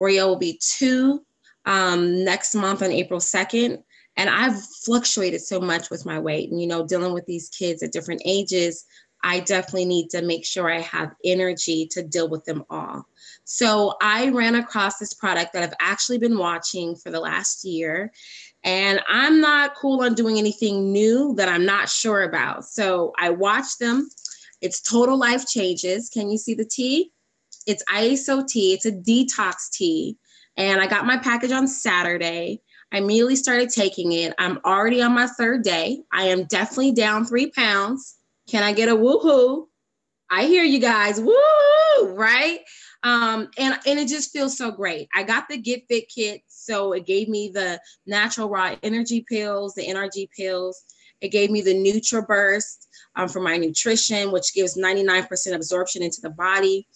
Oreo will be 2 next month on April 2nd. And I've fluctuated so much with my weight. And, dealing with these kids at different ages, I definitely need to make sure I have energy to deal with them all. So I ran across this product that I've actually been watching for the last year. And I'm not cool on doing anything new that I'm not sure about. So I watched them. It's Total Life Changes. Can you see the tea? It's ISO tea. It's a detox tea. And I got my package on Saturday. I immediately started taking it. I'm already on my 3rd day. I am definitely down 3 pounds. Can I get a woohoo? I hear you guys. Woo! Right? And it just feels so great. I got the Get Fit kit. So it gave me the natural raw energy pills, the NRG pills. It gave me the NutriBurst for my nutrition, which gives 99% absorption into the body.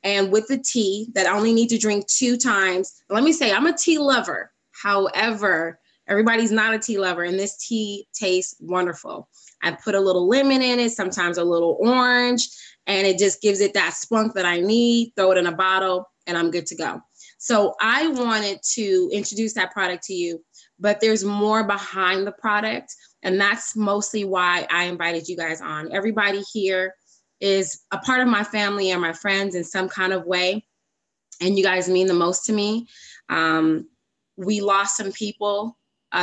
And with the tea that I only need to drink 2 times. Let me say, I'm a tea lover. However, everybody's not a tea lover, and this tea tastes wonderful. I put a little lemon in it, sometimes a little orange, and it just gives it that spunk that I need. Throw it in a bottle, and I'm good to go. So I wanted to introduce that product to you, but there's more behind the product, and that's mostly why I invited you guys on. Everybody here is a part of my family and my friends in some kind of way, and you guys mean the most to me. We lost some people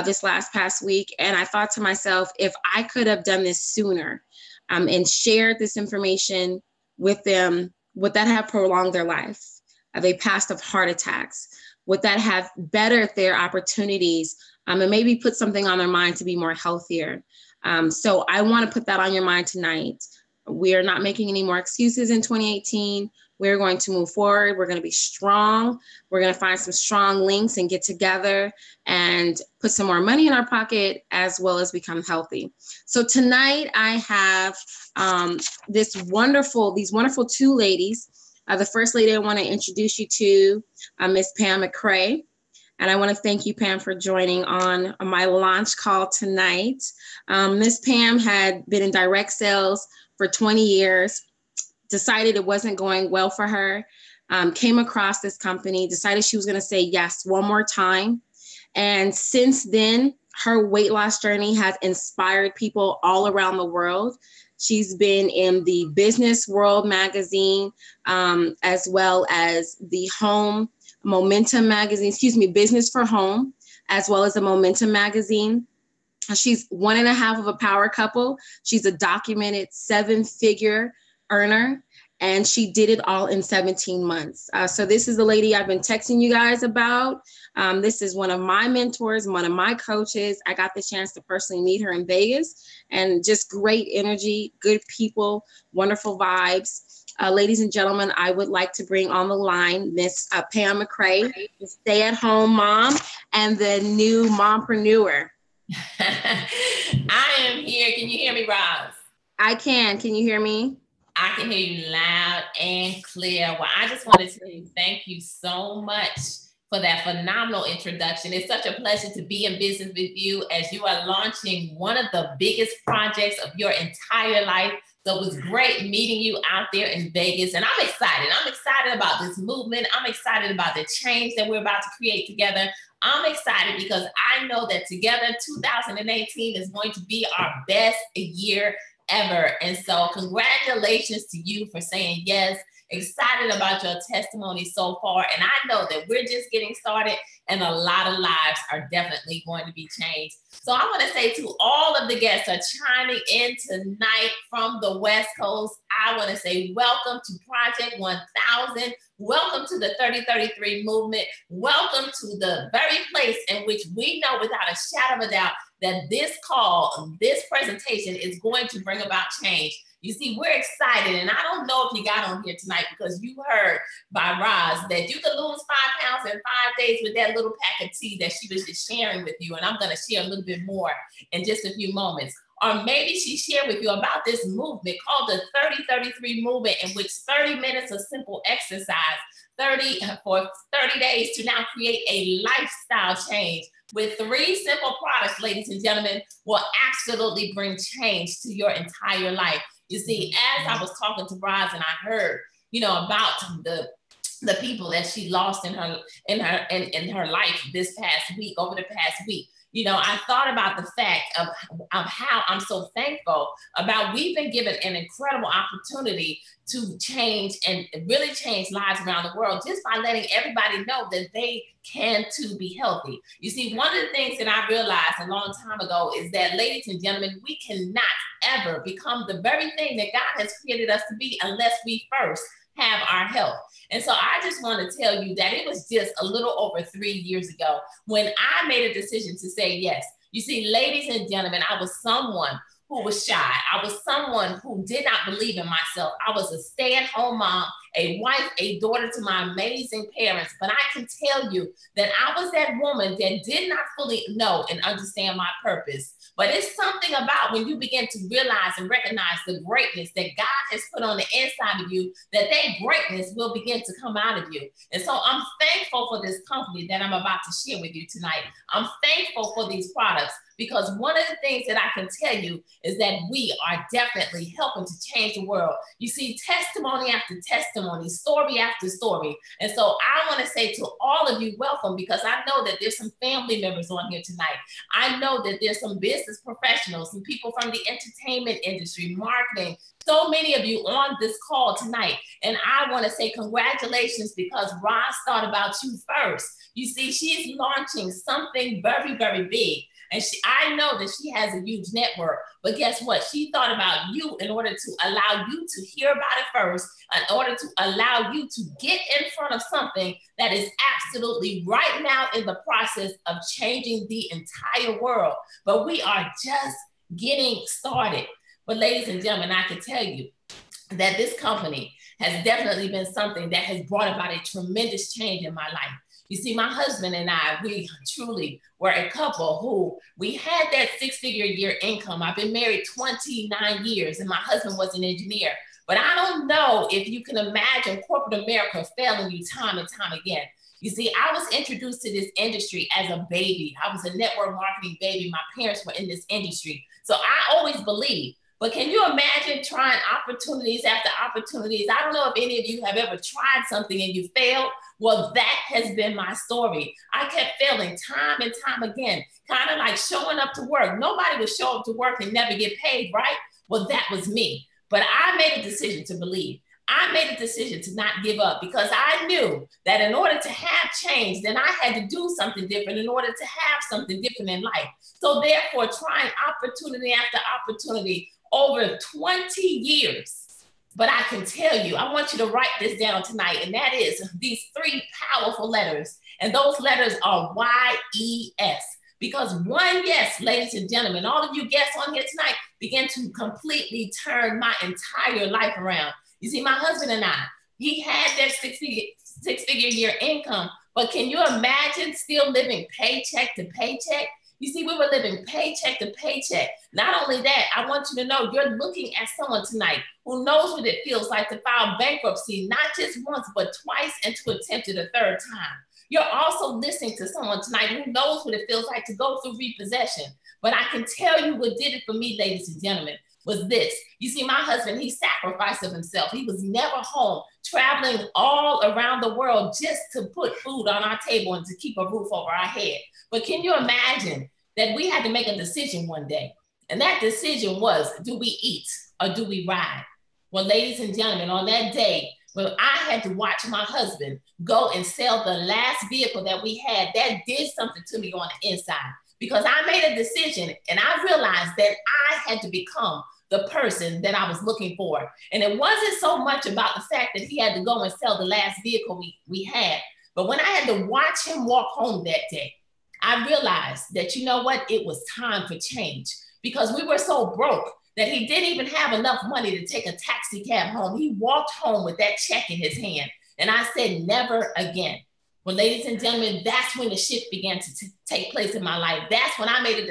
this past week, and I thought to myself, if I could have done this sooner and shared this information with them, would that have prolonged their life? They passed of heart attacks. Would that have bettered their opportunities and maybe put something on their mind to be more healthier? So I want to put that on your mind tonight. We are not making any more excuses in 2018. We're going to move forward. We're going to be strong. We're going to find some strong links and get together and put some more money in our pocket as well as become healthy. So tonight I have these wonderful 2 ladies. The first lady I want to introduce you to, Miss Pam McCray. And I want to thank you, Pam, for joining on my launch call tonight. Miss Pam had been in direct sales for 20 years, decided it wasn't going well for her, came across this company, decided she was going to say yes one more time. And since then, her weight loss journey has inspired people all around the world. She's been in the Business World magazine, as well as the Home Momentum magazine, Business for Home, as well as the Momentum magazine. She's 1.5 of a power couple. She's a documented 7-figure earner, and she did it all in 17 months. So this is the lady I've been texting you guys about. This is one of my mentors, one of my coaches. I got the chance to personally meet her in Vegas, and just great energy, good people, wonderful vibes. Ladies and gentlemen, I would like to bring on the line Miss Pam McCray, the stay-at-home mom and the new mompreneur. I am here. Can you hear me, Roz? I can. Can you hear me? I can hear you loud and clear. Well, I just want to say thank you so much for that phenomenal introduction. It's such a pleasure to be in business with you as you are launching one of the biggest projects of your entire life. So it was great meeting you out there in Vegas, and I'm excited. I'm excited about this movement. I'm excited about the change that we're about to create together. I'm excited because I know that together 2018 is going to be our best year ever. And so congratulations to you for saying yes. Excited about your testimony so far. And I know that we're just getting started and a lot of lives are definitely going to be changed. So I want to say to all of the guests that are chiming in tonight from the West Coast, I want to say welcome to Project 1000. Welcome to the 3033 movement. Welcome to the very place in which we know without a shadow of a doubt that this call, this presentation is going to bring about change. You see, we're excited, and I don't know if you got on here tonight because you heard by Roz that you could lose 5 pounds in 5 days with that little pack of tea that she was just sharing with you, and I'm going to share a little bit more in just a few moments. Or maybe she shared with you about this movement called the 3033 movement, in which 30 minutes of simple exercise, 30 days to now create a lifestyle change with 3 simple products, ladies and gentlemen, will absolutely bring change to your entire life. You see, as I was talking to Roz and I heard, about the the people that she lost in her life this past week, over the past week. You know, I thought about the fact of how I'm so thankful about we've been given an incredible opportunity to change and really change lives around the world just by letting everybody know that they can too be healthy. You see, one of the things that I realized a long time ago is that, ladies and gentlemen, we cannot ever become the very thing that God has created us to be unless we first have our health. And so I just want to tell you that it was just a little over 3 years ago when I made a decision to say yes. You see, ladies and gentlemen, I was someone who was shy. I was someone who did not believe in myself. I was a stay-at-home mom, a wife, a daughter to my amazing parents. But I can tell you that I was that woman that did not fully know and understand my purpose. But it's something about when you begin to realize and recognize the greatness that God has put on the inside of you, that greatness will begin to come out of you. And so I'm thankful for this company that I'm about to share with you tonight. I'm thankful for these products, because one of the things that I can tell you is that we are definitely helping to change the world. You see, testimony after testimony, story after story. And so I want to say to all of you, welcome, because I know that there's some family members on here tonight. I know that there's some business professionals, some people from the entertainment industry, marketing, so many of you on this call tonight. And I want to say congratulations, because Roz thought about you first. You see, she's launching something very, very big. And I know that she has a huge network, but guess what? She thought about you in order to allow you to hear about it first, in order to allow you to get in front of something that is absolutely right now in the process of changing the entire world. But we are just getting started. But ladies and gentlemen, I can tell you that this company has definitely been something that has brought about a tremendous change in my life. You see, my husband and I, we truly were a couple who we had that 6-figure year income. I've been married 29 years and my husband was an engineer. But I don't know if you can imagine corporate America failing you time and time again. You see, I was introduced to this industry as a baby. I was a network marketing baby. My parents were in this industry. So I always believed. But can you imagine trying opportunities after opportunities? I don't know if any of you have ever tried something and you failed. Well, that has been my story. I kept failing time and time again, kind of like showing up to work. Nobody would show up to work and never get paid, right? Well, that was me. But I made a decision to believe. I made a decision to not give up, because I knew that in order to have change, then I had to do something different in order to have something different in life. So therefore, trying opportunity after opportunity over 20 years. But I can tell you, I want you to write this down tonight, and that is these 3 powerful letters. And those letters are YES. Because one yes, ladies and gentlemen, all of you guests on here tonight, began to completely turn my entire life around. You see, my husband and I, he had that six-figure year income, but can you imagine still living paycheck to paycheck? You see, we were living paycheck to paycheck. Not only that, I want you to know you're looking at someone tonight who knows what it feels like to file bankruptcy, not just once, but twice, and to attempt it a 3rd time. You're also listening to someone tonight who knows what it feels like to go through repossession. But I can tell you what did it for me, ladies and gentlemen, was this. You see, my husband, he sacrificed of himself. He was never home, traveling all around the world just to put food on our table and to keep a roof over our head. But can you imagine that we had to make a decision one day? And that decision was, do we eat or do we ride? Well, ladies and gentlemen, on that day, when I had to watch my husband go and sell the last vehicle that we had, that did something to me on the inside, because I made a decision and I realized that I had to become the person that I was looking for. And it wasn't so much about the fact that he had to go and sell the last vehicle we had, but when I had to watch him walk home that day, I realized that, you know what, it was time for change, because we were so broke that he didn't even have enough money to take a taxi cab home. He walked home with that check in his hand. And I said, never again. Well, ladies and gentlemen, that's when the shift began to take place in my life. That's when I made a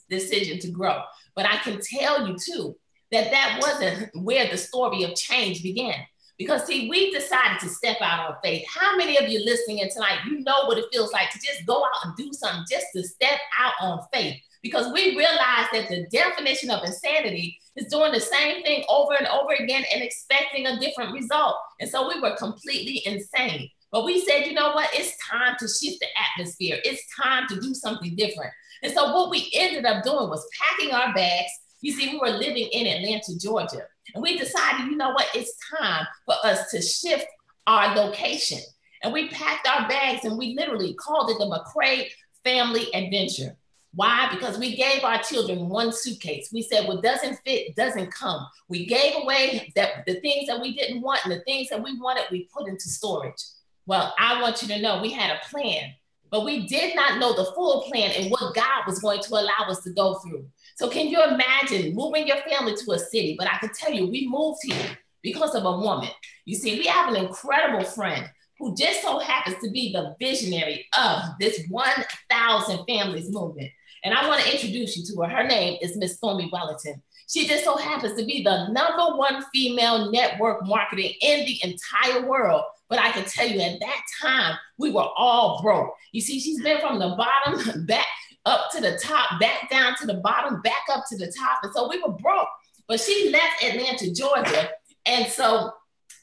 decision to grow. But I can tell you too, that that wasn't where the story of change began. Because see, we decided to step out on faith. How many of you listening in tonight, you know what it feels like to just go out and do something, just to step out on faith? because we realized that the definition of insanity is doing the same thing over and over again and expecting a different result. And so we were completely insane. But we said, you know what? It's time to shift the atmosphere. It's time to do something different. And so what we ended up doing was packing our bags. You see, we were living in Atlanta, Georgia. And we decided, you know what? It's time for us to shift our location. And we packed our bags and we literally called it the McCray Family Adventure. Why? Because we gave our children one suitcase. We said, what doesn't fit doesn't come. We gave away the things that we didn't want, and the things that we wanted, we put into storage. Well, I want you to know we had a plan, but we did not know the full plan and what God was going to allow us to go through. So can you imagine moving your family to a city? But I can tell you, we moved here because of a woman. You see, we have an incredible friend who just so happens to be the visionary of this 1,000 Families movement. And I want to introduce you to her. Her name is Miss Stormy Wellington. She just so happens to be the #1 female network marketing in the entire world. But I can tell you at that time, we were all broke. You see, she's been from the bottom back up to the top, back down to the bottom, back up to the top. And so we were broke. But she left Atlanta, Georgia. And so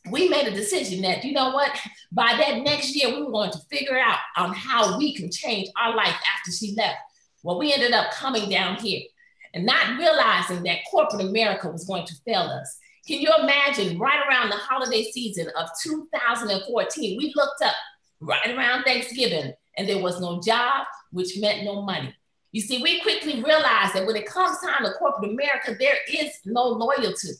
we made a decision that, you know what, by that next year, we were going to figure out on how we can change our life after she left. Well, we ended up coming down here and not realizing that corporate America was going to fail us. Can you imagine right around the holiday season of 2014, we looked up right around Thanksgiving and there was no job, which meant no money. You see, we quickly realized that when it comes time to corporate America, there is no loyalty,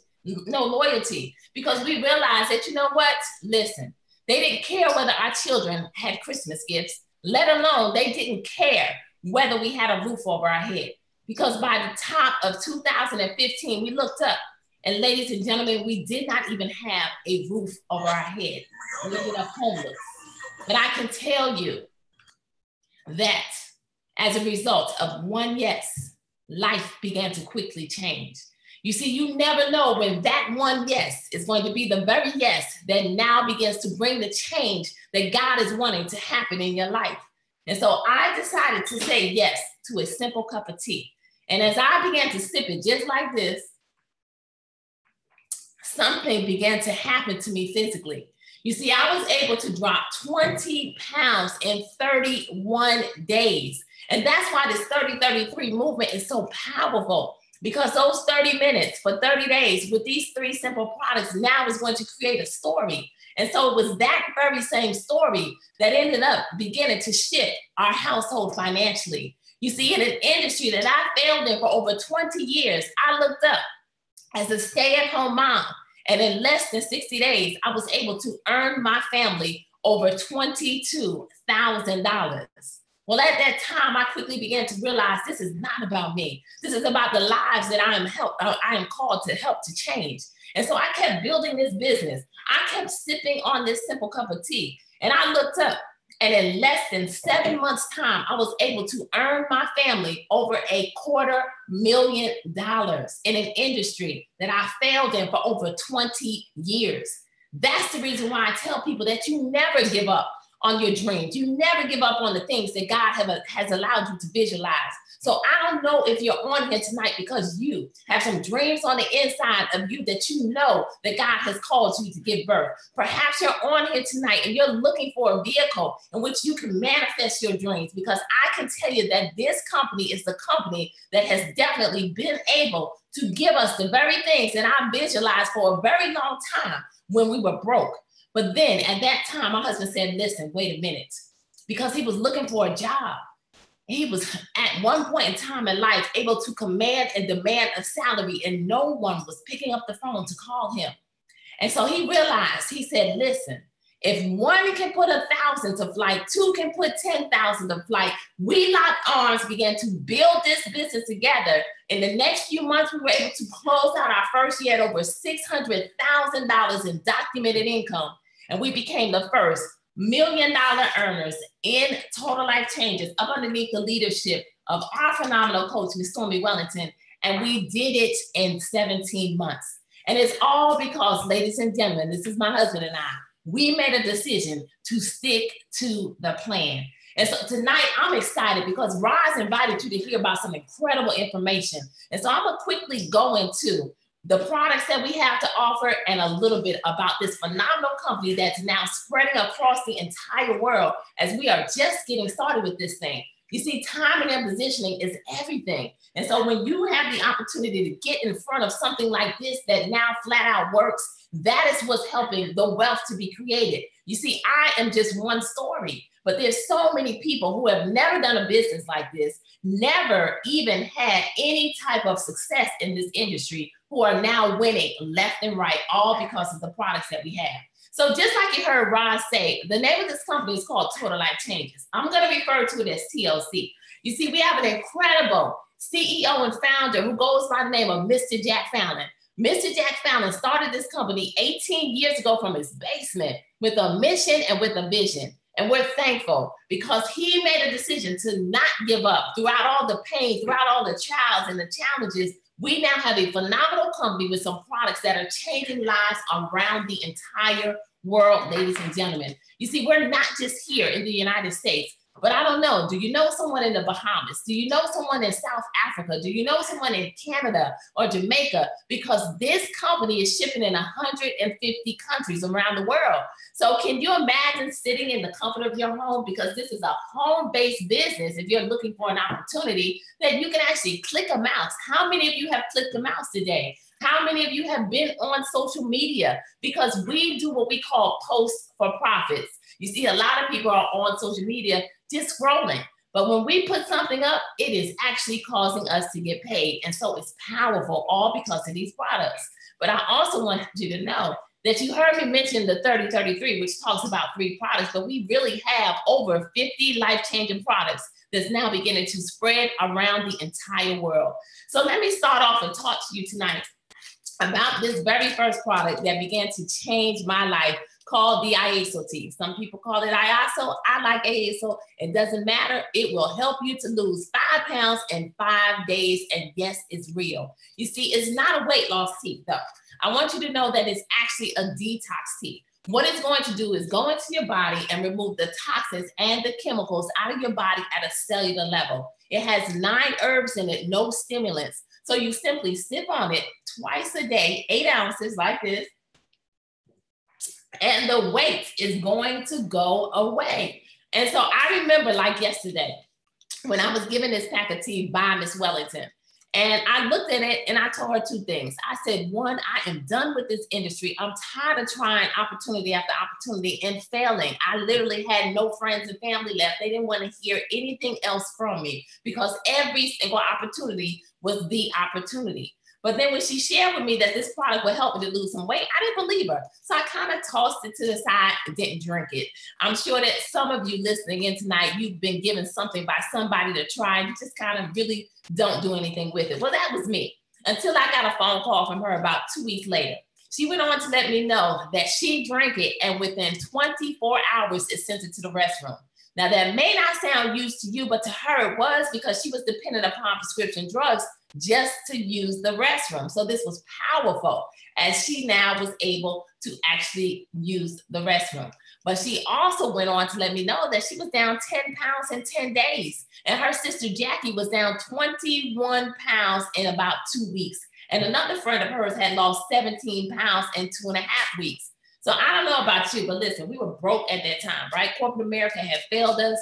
because we realized that, you know what, listen, they didn't care whether our children had Christmas gifts, let alone they didn't care whether we had a roof over our head. Because by the top of 2015, we looked up and ladies and gentlemen, we did not even have a roof over our head. We ended up homeless. But I can tell you that as a result of one yes, life began to quickly change. You see, you never know when that one yes is going to be the very yes that now begins to bring the change that God is wanting to happen in your life. And so I decided to say yes to a simple cup of tea. And as I began to sip it just like this, something began to happen to me physically. You see, I was able to drop 20 pounds in 31 days. And that's why this 30-33 movement is so powerful, because those 30 minutes for 30 days with these 3 simple products now is going to create a story. And so it was that very same story that ended up beginning to shift our household financially. You see, in an industry that I failed in for over 20 years, I looked up as a stay-at-home mom. And in less than 60 days, I was able to earn my family over $22,000. Well, at that time, I quickly began to realize this is not about me. This is about the lives that I am called to help to change. And so I kept building this business. I kept sipping on this simple cup of tea. And I looked up, and in less than 7 months' time, I was able to earn my family over $250,000 in an industry that I failed in for over 20 years. That's the reason why I tell people that you never give up on your dreams. You never give up on the things that God has allowed you to visualize. So I don't know if you're on here tonight because you have some dreams on the inside of you that you know that God has called you to give birth. Perhaps you're on here tonight and you're looking for a vehicle in which you can manifest your dreams, because I can tell you that this company is the company that has definitely been able to give us the very things that I visualized for a very long time when we were broke. But then at that time, my husband said, listen, wait a minute, because he was looking for a job. He was at one point in time in life able to command and demand a salary, and no one was picking up the phone to call him. And so he realized, he said, listen, if one can put 1,000 to flight, 2 can put 10,000 to flight. We locked arms, began to build this business together. In the next few months, we were able to close out our first year at over $600,000 in documented income. And we became the first $1 million earners in Total Life Changes up underneath the leadership of our phenomenal coach, Ms. Stormy Wellington. And we did it in 17 months. And it's all because, ladies and gentlemen, this is my husband and I, we made a decision to stick to the plan. And so tonight I'm excited because Roz invited you to hear about some incredible information. And so I'm gonna quickly go into the products that we have to offer and a little bit about this phenomenal company that's now spreading across the entire world as we are just getting started with this thing. You see, timing and positioning is everything. And so when you have the opportunity to get in front of something like this that now flat out works, that is what's helping the wealth to be created. You see, I am just one story, but there's so many people who have never done a business like this, never even had any type of success in this industry, who are now winning left and right, all because of the products that we have. So just like you heard Ron say, the name of this company is called Total Life Changes. I'm going to refer to it as TLC. You see, we have an incredible CEO and founder who goes by the name of Mr. Jack Fallon. Mr. Jack Fallon started this company 18 years ago from his basement with a mission and with a vision. And we're thankful because he made a decision to not give up throughout all the pain, throughout all the trials and the challenges. We now have a phenomenal company with some products that are changing lives around the entire world, ladies and gentlemen. You see, we're not just here in the United States, but I don't know. Do you know someone in the Bahamas? Do you know someone in South Africa? Do you know someone in Canada or Jamaica? Because this company is shipping in 150 countries around the world. So can you imagine sitting in the comfort of your home? Because this is a home-based business. If you're looking for an opportunity, that you can actually click a mouse. How many of you have clicked a mouse today? How many of you have been on social media? Because we do what we call posts for profits. You see, a lot of people are on social media just scrolling. But when we put something up, it is actually causing us to get paid. And so it's powerful, all because of these products. But I also want you to know that you heard me mention the 3033, which talks about 3 products, but we really have over 50 life-changing products that's now beginning to spread around the entire world. So let me start off and talk to you tonight about this very first product that began to change my life, called the IASO tea. Some people call it IASO. I like IASO. It doesn't matter. It will help you to lose 5 pounds in 5 days. And yes, it's real. You see, it's not a weight loss tea though. I want you to know that it's actually a detox tea. What it's going to do is go into your body and remove the toxins and the chemicals out of your body at a cellular level. It has 9 herbs in it, no stimulants. So you simply sip on it twice a day, 8 ounces like this, and the weight is going to go away. And so I remember like yesterday when I was given this pack of tea by Miss Wellington, and I looked at it and I told her 2 things. I said, 1, I am done with this industry. I'm tired of trying opportunity after opportunity and failing. I literally had no friends and family left. They didn't want to hear anything else from me because every single opportunity was the opportunity. But then when she shared with me that this product would help me to lose some weight, I didn't believe her. So I kind of tossed it to the side and didn't drink it. I'm sure that some of you listening in tonight, you've been given something by somebody to try and you just kind of really don't do anything with it. Well, that was me until I got a phone call from her about 2 weeks later. She went on to let me know that she drank it and within 24 hours, it sent it to the restroom. Now that may not sound used to you, but to her it was because she was dependent upon prescription drugs just to use the restroom. So this was powerful as she now was able to actually use the restroom. But she also went on to let me know that she was down 10 pounds in 10 days. And her sister Jackie was down 21 pounds in about 2 weeks. And another friend of hers had lost 17 pounds in 2.5 weeks. So I don't know about you, but listen, we were broke at that time, right? Corporate America had failed us.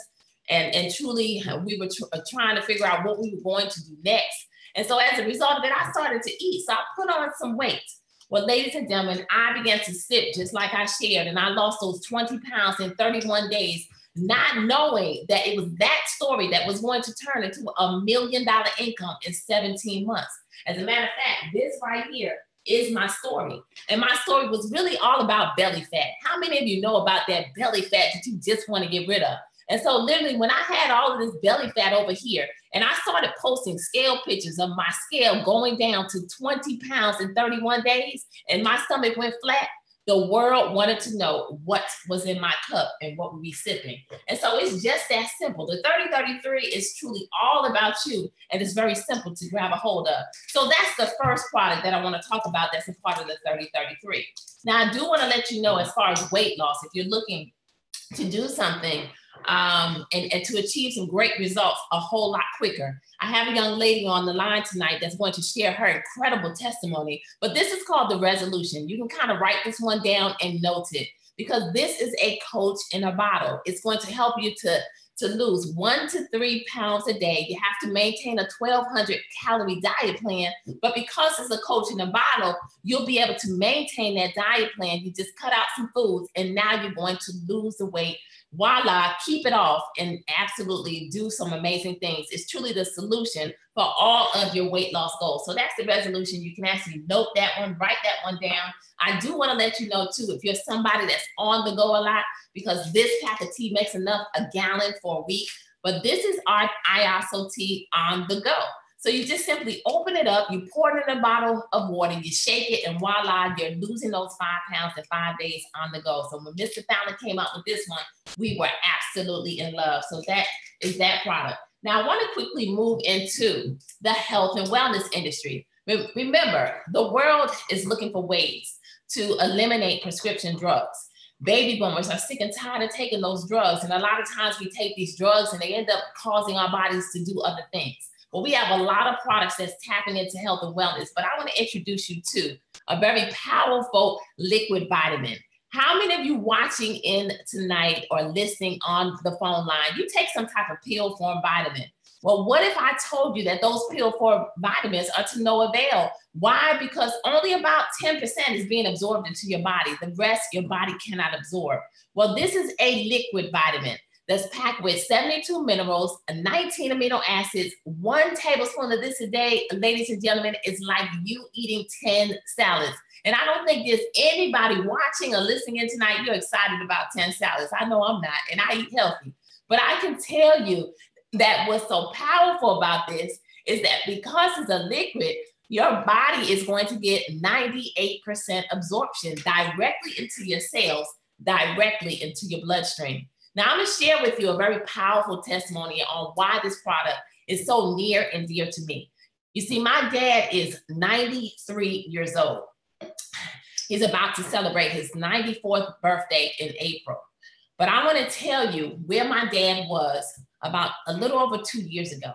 And truly, we were trying to figure out what we were going to do next. And so as a result of it, I started to eat. So I put on some weight. Well, ladies and gentlemen, I began to sip just like I shared, and I lost those 20 pounds in 31 days, not knowing that it was that story that was going to turn into $1 million income in 17 months. As a matter of fact, this right here is my story. And my story was really all about belly fat. How many of you know about that belly fat that you just want to get rid of? And so literally when I had all of this belly fat over here and I started posting scale pictures of my scale going down to 20 pounds in 31 days and my stomach went flat, The world wanted to know what was in my cup and what would be sipping. And so it's just that simple. The 3033 is truly all about you, and it's very simple to grab a hold of. So that's the first product that I want to talk about that's a part of the 3033. Now, I do want to let you know, as far as weight loss, if you're looking to do something and to achieve some great results a whole lot quicker. I have a young lady on the line tonight that's going to share her incredible testimony, but this is called the resolution. You can kind of write this one down and note it, because this is a coach in a bottle. It's going to help you to lose 1 to 3 pounds a day. You have to maintain a 1,200 calorie diet plan, but because it's a coach in a bottle, you'll be able to maintain that diet plan. You just cut out some foods, and now you're going to lose the weight. Voila, keep it off and absolutely do some amazing things. It's truly the solution for all of your weight loss goals. So that's the resolution. You can actually note that one, write that one down. I do want to let you know too, if you're somebody that's on the go a lot, because this pack of tea makes enough a gallon for a week, but this is our ISO tea on the go. So you just simply open it up, you pour it in a bottle of water, you shake it, and voila, you're losing those 5 pounds in 5 days on the go. So when Mr. Fallon came out with this one, we were absolutely in love. So that is that product. Now I want to quickly move into the health and wellness industry. Remember, the world is looking for ways to eliminate prescription drugs. Baby boomers are sick and tired of taking those drugs. And a lot of times we take these drugs and they end up causing our bodies to do other things. Well, we have a lot of products that's tapping into health and wellness, but I want to introduce you to a very powerful liquid vitamin. How many of you watching in tonight or listening on the phone line, you take some type of pill form vitamin? Well, what if I told you that those pill form vitamins are to no avail? Why? Because only about 10% is being absorbed into your body. The rest your body cannot absorb. Well, this is a liquid vitamin that's packed with 72 minerals, 19 amino acids. 1 tablespoon of this a day, ladies and gentlemen, is like you eating 10 salads. And I don't think there's anybody watching or listening in tonight, you're excited about 10 salads. I know I'm not, and I eat healthy. But I can tell you that what's so powerful about this is that because it's a liquid, your body is going to get 98% absorption directly into your cells, directly into your bloodstream. Now, I'm going to share with you a very powerful testimony on why this product is so near and dear to me. You see, my dad is 93 years old. He's about to celebrate his 94th birthday in April. But I want to tell you where my dad was about a little over 2 years ago.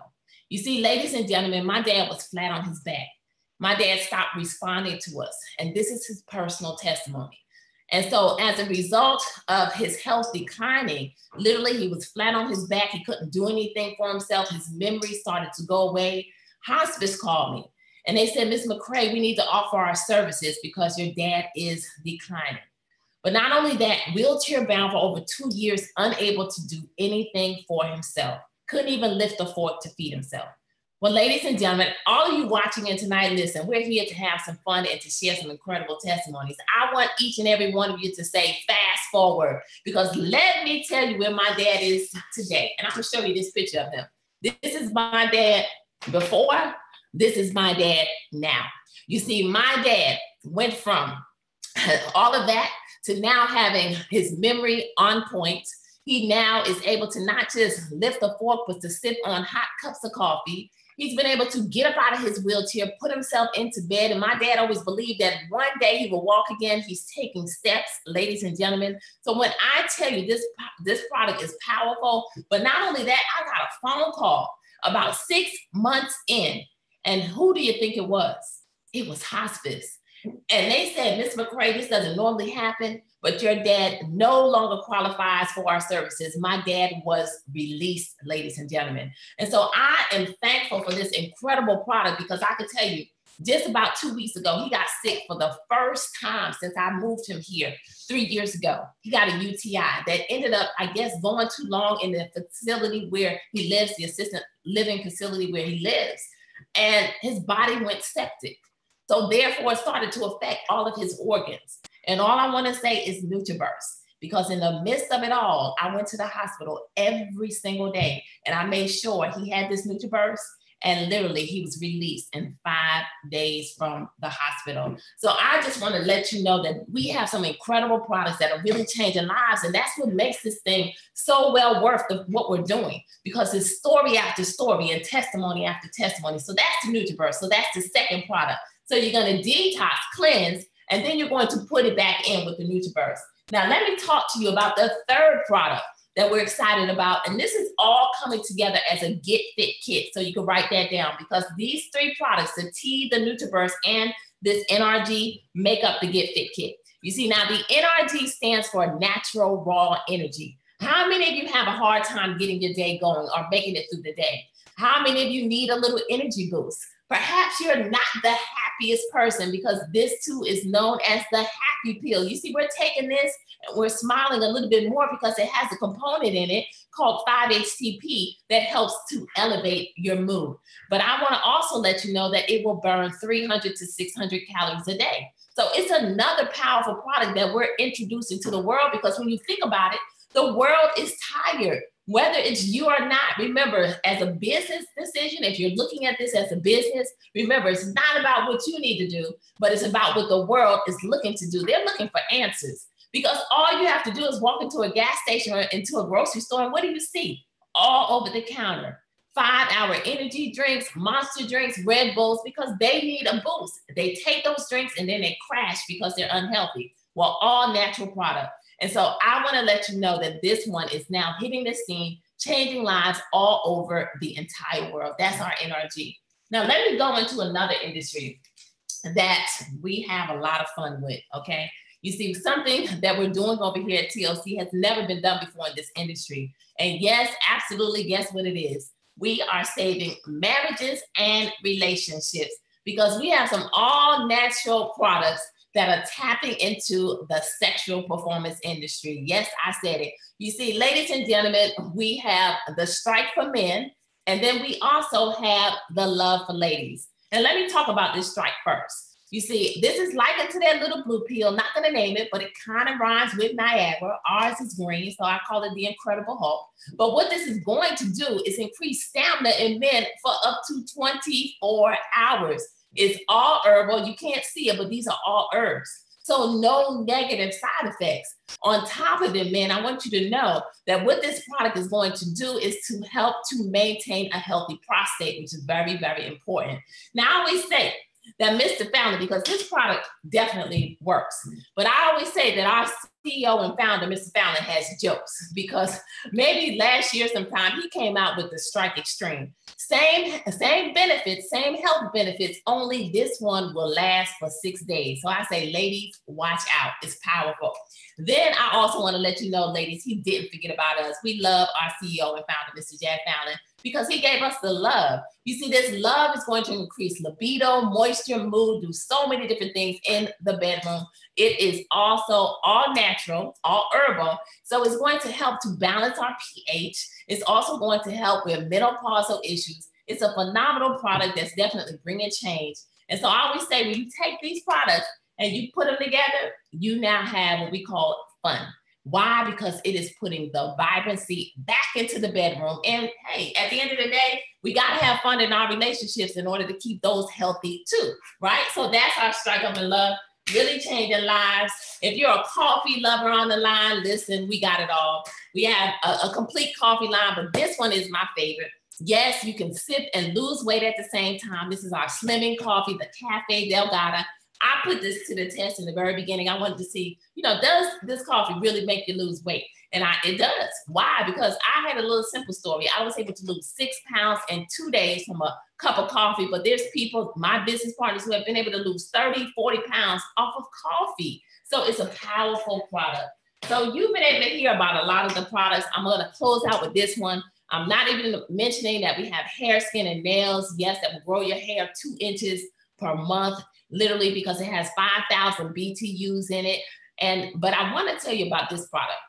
You see, ladies and gentlemen, my dad was flat on his back. My dad stopped responding to us, and this is his personal testimony. And so as a result of his health declining, literally he was flat on his back. He couldn't do anything for himself. His memory started to go away. Hospice called me and they said, Ms. McCray, we need to offer our services because your dad is declining. But not only that, wheelchair bound for over 2 years, unable to do anything for himself. Couldn't even lift a fork to feed himself. Well, ladies and gentlemen, all of you watching in tonight, listen, we're here to have some fun and to share some incredible testimonies. I want each and every one of you to say fast forward, because let me tell you where my dad is today. And I'm going to show you this picture of him. This is my dad before. This is my dad now. You see, my dad went from all of that to now having his memory on point. He now is able to not just lift a fork, but to sip on hot cups of coffee. He's been able to get up out of his wheelchair, put himself into bed. And my dad always believed that one day he will walk again. He's taking steps, ladies and gentlemen. So when I tell you this product is powerful, but not only that, I got a phone call about 6 months in. And who do you think it was? It was hospice. And they said, Ms. McCray, this doesn't normally happen, but your dad no longer qualifies for our services. My dad was released, ladies and gentlemen. And so I am thankful for this incredible product, because I can tell you, just about 2 weeks ago, he got sick for the first time since I moved him here 3 years ago. He got a UTI that ended up, I guess, going too long in the facility where he lives, the assisted living facility where he lives. And his body went septic. So therefore, it started to affect all of his organs. And all I want to say is NutriBurst, because in the midst of it all, I went to the hospital every single day and I made sure he had this NutriBurst. And literally he was released in 5 days from the hospital. So I just want to let you know that we have some incredible products that are really changing lives. And that's what makes this thing so well worth what we're doing, because it's story after story and testimony after testimony. So that's the NutriBurst. So that's the second product. So you're going to detox, cleanse, and then you're going to put it back in with the NutriBurst. Now, let me talk to you about the third product that we're excited about. And this is all coming together as a Get Fit kit. So you can write that down, because these 3 products, the tea, the NutriBurst, and this NRG, make up the Get Fit kit. You see, now the NRG stands for Natural Raw Energy. How many of you have a hard time getting your day going or making it through the day? How many of you need a little energy boost? Perhaps you're not the happiest person, because this too is known as the happy pill. You see, we're taking this and we're smiling a little bit more because it has a component in it called 5-HTP that helps to elevate your mood. But I want to also let you know that it will burn 300 to 600 calories a day. So it's another powerful product that we're introducing to the world, because when you think about it, the world is tired. Whether it's you or not, remember, as a business decision, if you're looking at this as a business, remember, it's not about what you need to do, but it's about what the world is looking to do. They're looking for answers, because all you have to do is walk into a gas station or into a grocery store, and what do you see? All over the counter, 5-hour energy drinks, Monster drinks, Red Bulls, because they need a boost. They take those drinks and then they crash because they're unhealthy. Well, all natural product. And so I want to let you know that this one is now hitting the scene, changing lives all over the entire world. That's our NRG. Now, let me go into another industry that we have a lot of fun with, okay? You see, something that we're doing over here at TLC has never been done before in this industry. And yes, absolutely, guess what it is? We are saving marriages and relationships, because we have some all natural products that are tapping into the sexual performance industry. Yes, I said it. You see, ladies and gentlemen, we have the Strike for Men, and then we also have the Love for Ladies. And let me talk about this Strike first. You see, this is likened to that little blue pill, not gonna name it, but it kind of rhymes with Niagara. Ours is green, so I call it the Incredible Hulk. But what this is going to do is increase stamina in men for up to 24 hours. It's all herbal. You can't see it, but these are all herbs. So no negative side effects. On top of it, man, I want you to know that what this product is going to do is to help to maintain a healthy prostate, which is very, very important. Now, I always say that Mr. Founder, because this product definitely works, but I always say that our CEO and founder, Mr. Founder, has jokes, because maybe last year sometime he came out with the Strike Extreme. Same benefits, same health benefits, only this one will last for 6 days. So I say, ladies, watch out. It's powerful. Then I also want to let you know, ladies, he didn't forget about us. We love our CEO and founder, Mr. Jack Fallon, because he gave us the love. You see, this love is going to increase libido, moisture, mood, do so many different things in the bedroom. It is also all natural, all herbal. So it's going to help to balance our pH. It's also going to help with menopausal issues. It's a phenomenal product that's definitely bringing change. And so I always say, when you take these products and you put them together, you now have what we call fun. Why? Because it is putting the vibrancy back into the bedroom. And hey, at the end of the day, we got to have fun in our relationships in order to keep those healthy too, right? So that's our Strike Up in Love, really changing lives. If you're a coffee lover on the line, listen, we got it all. We have a complete coffee line, but this one is my favorite. Yes, you can sip and lose weight at the same time. This is our slimming coffee, the Cafe Delgada. I put this to the test in the very beginning. I wanted to see, does this coffee really make you lose weight? And it does. Why? Because I had a little simple story. I was able to lose 6 pounds in 2 days from a cup of coffee, but there's people, my business partners, who have been able to lose 30, 40 pounds off of coffee. So it's a powerful product. So you've been able to hear about a lot of the products. I'm going to close out with this one. I'm not even mentioning that we have hair, skin, and nails. Yes, that will grow your hair 2 inches per month, literally, because it has 5,000 BTUs in it. But I want to tell you about this product,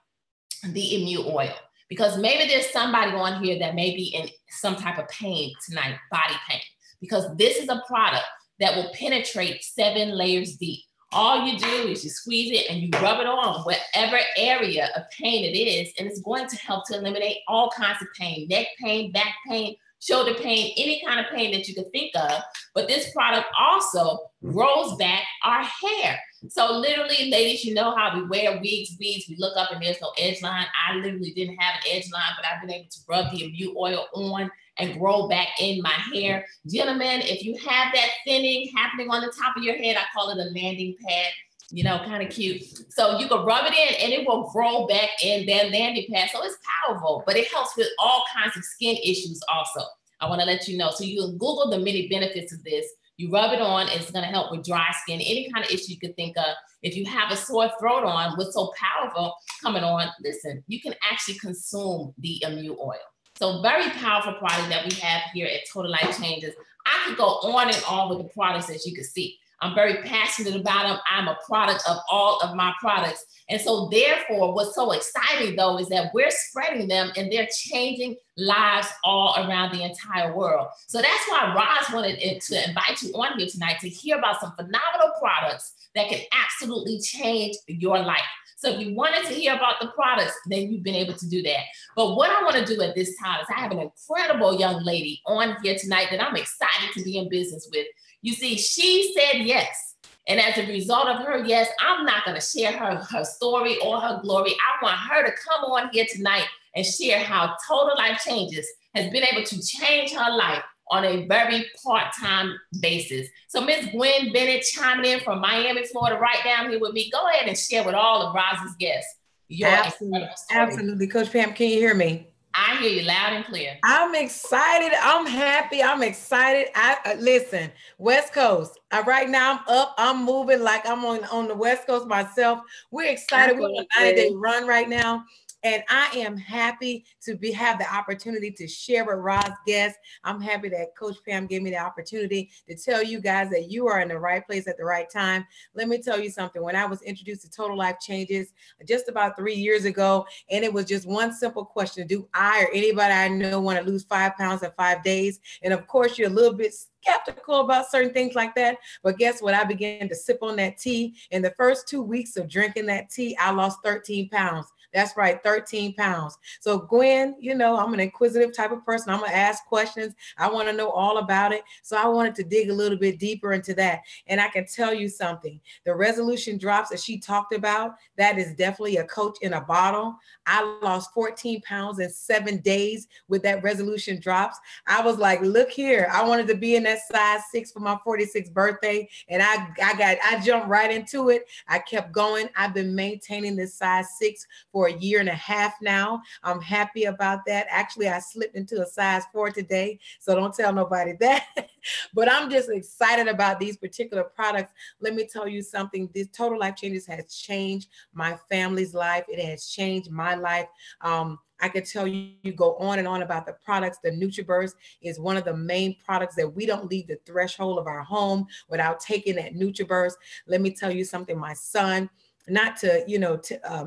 the Immune Oil, because maybe there's somebody on here that may be in some type of pain tonight, body pain, because this is a product that will penetrate 7 layers deep. All you do is you squeeze it and you rub it on whatever area of pain it is, and it's going to help to eliminate all kinds of pain, neck pain, back pain, shoulder pain, any kind of pain that you could think of. But this product also grows back our hair. So literally, ladies, you know how we wear wigs, we look up and there's no edge line. I literally didn't have an edge line, but I've been able to rub the immune oil on and grow back in my hair. Gentlemen, if you have that thinning happening on the top of your head, I call it a landing pad, you know, kind of cute. So you can rub it in and it will grow back in that landing pad. So it's powerful, but it helps with all kinds of skin issues also. I want to let you know. So you can Google the many benefits of this. You rub it on, it's going to help with dry skin, any kind of issue you could think of. If you have a sore throat on, what's so powerful coming on, listen, you can actually consume the immune oil. So very powerful product that we have here at Total Life Changes. I could go on and on with the products, as you can see. I'm very passionate about them. I'm a product of all of my products. And so therefore, what's so exciting though, is that we're spreading them and they're changing lives all around the entire world. So that's why Roz wanted to invite you on here tonight to hear about some phenomenal products that can absolutely change your life. So if you wanted to hear about the products, then you've been able to do that. But what I want to do at this time is I have an incredible young lady on here tonight that I'm excited to be in business with. You see, she said yes. And as a result of her yes, I'm not going to share her story or her glory. I want her to come on here tonight and share how Total Life Changes has been able to change her life on a very part-time basis. So Miss Gwen Bennett chiming in from Miami, Florida, right down here with me. Go ahead and share with all of Roz's guests your absolutely, absolutely. Coach Pam, can you hear me? I hear you loud and clear. I'm excited. I'm happy. I'm excited. Listen, West Coast. Right now I'm up. I'm moving like I'm on the West Coast myself. We're excited. We're on a 90-day run right now. And I am happy to have the opportunity to share with Roz's guests. I'm happy that Coach Pam gave me the opportunity to tell you guys that you are in the right place at the right time. Let me tell you something. When I was introduced to Total Life Changes just about 3 years ago, and it was just one simple question: do I or anybody I know want to lose 5 pounds in 5 days? And of course, you're a little bit skeptical about certain things like that. But guess what? I began to sip on that tea. In the first 2 weeks of drinking that tea, I lost 13 pounds. That's right, 13 pounds. So Gwen, you know, I'm an inquisitive type of person. I'm going to ask questions. I want to know all about it. So I wanted to dig a little bit deeper into that. And I can tell you something. The resolution drops that she talked about, that is definitely a coach in a bottle. I lost 14 pounds in 7 days with that resolution drops. I was like, look here, I wanted to be in that size 6 for my 46th birthday. And I jumped right into it. I kept going. I've been maintaining this size 6 for a year and a half now. I'm happy about that. Actually, I slipped into a size 4 today, so don't tell nobody that. But I'm just excited about these particular products. Let me tell you something. This Total Life Changes has changed my family's life. It has changed my life. I could tell you go on and on about the products. The NutriBurst is one of the main products that we don't leave the threshold of our home without taking that NutriBurst. Let me tell you something. My son, not to,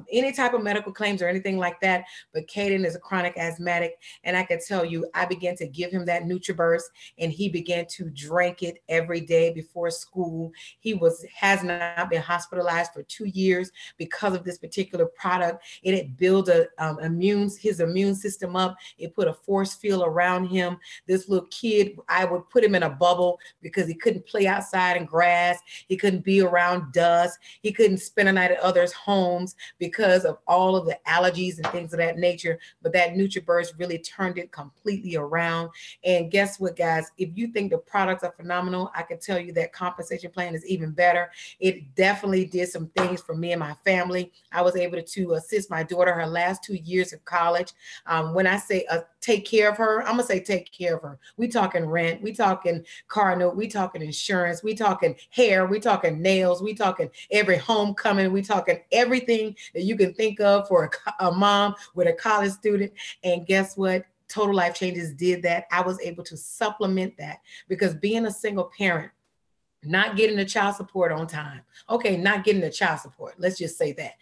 any type of medical claims or anything like that, but Caden is a chronic asthmatic. And I can tell you, I began to give him that NutriBurst and he began to drink it every day before school. He has not been hospitalized for 2 years because of this particular product. It had built his immune system up. It put a force field around him. This little kid, I would put him in a bubble because he couldn't play outside in grass. He couldn't be around dust. He couldn't spend a night at others' homes because of all of the allergies and things of that nature. But that NutriBurst really turned it completely around. And guess what, guys? If you think the products are phenomenal, I can tell you that compensation plan is even better. It definitely did some things for me and my family. I was able to assist my daughter her last 2 years of college. When I say take care of her, I'm gonna say take care of her. We talking rent, we talking car note, we talking insurance, we talking hair, we talking nails, we talking every homecoming, we talking everything that you can think of for a mom with a college student. And guess what? Total Life Changes did that. I was able to supplement that because being a single parent, not getting the child support on time. Okay, not getting the child support. Let's just say that.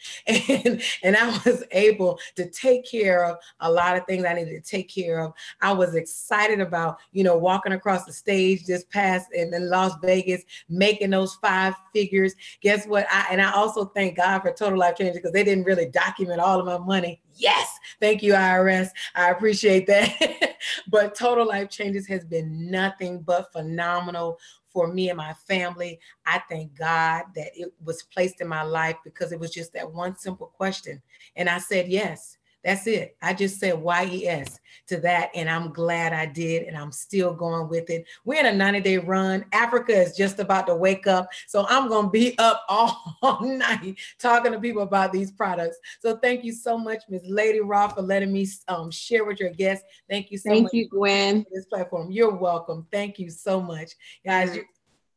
And I was able to take care of a lot of things I needed to take care of. I was excited about, walking across the stage this past in Las Vegas, making those 5 figures. Guess what? I also thank God for Total Life Changes because they didn't really document all of my money. Yes. Thank you, IRS. I appreciate that. But Total Life Changes has been nothing but phenomenal for me and my family. I thank God that it was placed in my life because it was just that one simple question. And I said, yes. That's it. I just said YES to that, and I'm glad I did, and I'm still going with it. We're in a 90-day run. Africa is just about to wake up, so I'm going to be up all night talking to people about these products. So thank you so much, Ms. Lady Rha, for letting me share with your guests. Thank you so much. Thank you, Gwen. For this platform. You're welcome. Thank you so much. Guys,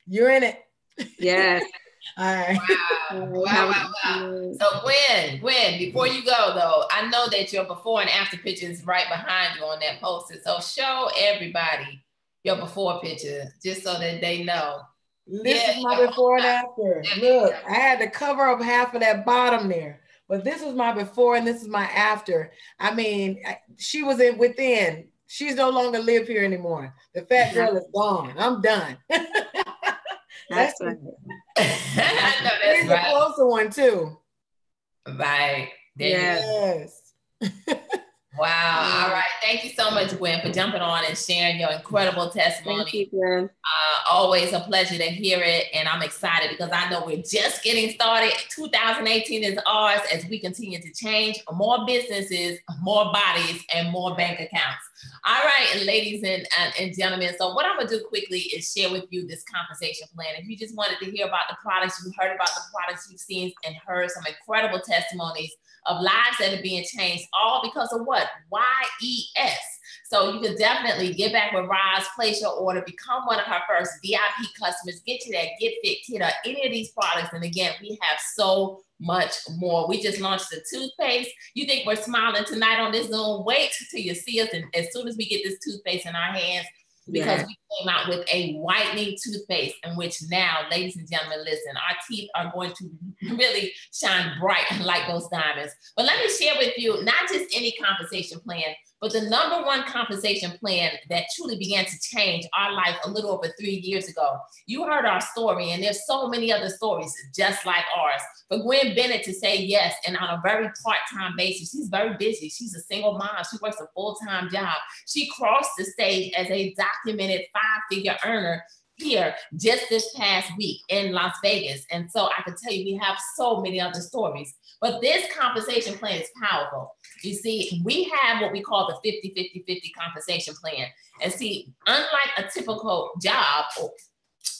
you're in it. Yes. All right. Wow. So Gwen, before you go though, I know that your before and after picture is right behind you on that poster. So show everybody your before picture just so that they know. This is my before and after. Look, I had to cover up half of that bottom there, but this is my before and this is my after. I mean, she was within. She's no longer live here anymore. The fat girl is gone. I'm done. That's right. I know that's Here's right. a closer one too. Right. Yes. Wow. All right. Thank you so much, Gwen, for jumping on and sharing your incredible testimony. Thank you, Gwen. Always a pleasure to hear it. And I'm excited because I know we're just getting started. 2018 is ours as we continue to change more businesses, more bodies, and more bank accounts. All right, ladies and gentlemen. So what I'm going to do quickly is share with you this compensation plan. If you just wanted to hear about the products, you heard about the products, you've seen and heard some incredible testimonies of lives that are being changed, all because of what? YES. So you can definitely get back with Roz, place your order, become one of her first VIP customers, get you that Get Fit Kit or any of these products. And again, we have so much more. We just launched the toothpaste. You think we're smiling tonight on this Zoom? Wait till you see us. And as soon as we get this toothpaste in our hands, because we came out with a whitening toothpaste in which now, ladies and gentlemen, listen, our teeth are going to really shine bright like those diamonds. But let me share with you, not just any compensation plan, but the number one compensation plan that truly began to change our life a little over 3 years ago. You heard our story, and there's so many other stories just like ours. For Gwen Bennett to say yes, and on a very part-time basis, she's very busy. She's a single mom. She works a full-time job. She crossed the stage as a documented 5-figure earner here just this past week in Las Vegas. And so I can tell you, we have so many other stories. But this compensation plan is powerful. You see, we have what we call the 50-50-50 compensation plan. And see, unlike a typical job,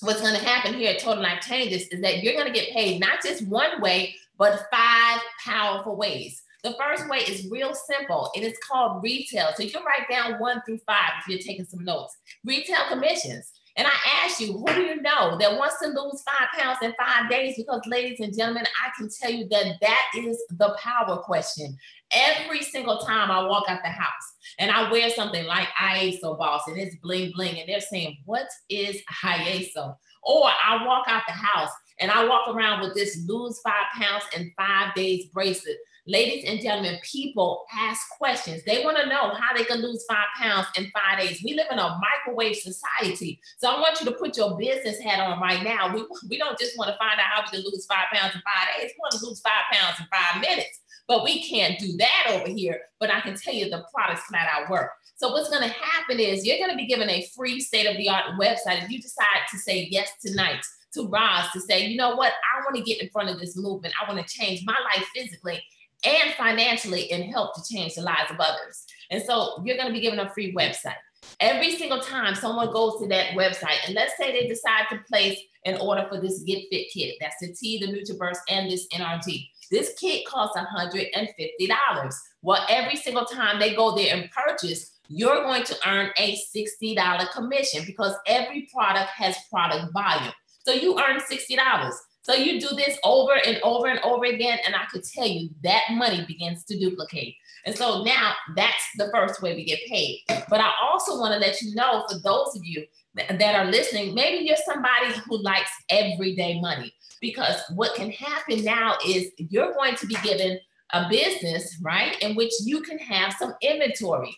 what's going to happen here at Total Life Changes is that you're going to get paid not just one way, but 5 powerful ways. The first way is real simple, and it's called retail. So you can write down 1 through 5 if you're taking some notes. Retail commissions. And I ask you, who do you know that wants to lose 5 pounds in 5 days? Because ladies and gentlemen, I can tell you that that is the power question. Every single time I walk out the house and I wear something like IASO boss and it's bling bling and they're saying, what is IASO? Or I walk out the house and I walk around with this lose 5 pounds in 5 days bracelet. Ladies and gentlemen, people ask questions. They want to know how they can lose 5 pounds in 5 days. We live in a microwave society. So I want you to put your business hat on right now. We don't just want to find out how we can lose 5 pounds in 5 days. We want to lose 5 pounds in 5 minutes. But we can't do that over here. But I can tell you the products flat out work. So what's going to happen is you're going to be given a free state-of-the-art website. If you decide to say yes tonight to Roz, to say, you know what, I want to get in front of this movement. I want to change my life physically and financially and help to change the lives of others. And so you're going to be given a free website. Every single time someone goes to that website, and let's say they decide to place an order for this Get Fit Kit, that's the T, the NutriBurst, and this NRG. This kit costs $150. Well, every single time they go there and purchase, you're going to earn a $60 commission because every product has product volume. So you earn $60. So you do this over and over and over again, and I could tell you that money begins to duplicate. And so now that's the first way we get paid. But I also want to let you know, for those of you that are listening, maybe you're somebody who likes everyday money, because what can happen now is you're going to be given a business, right, in which you can have some inventory.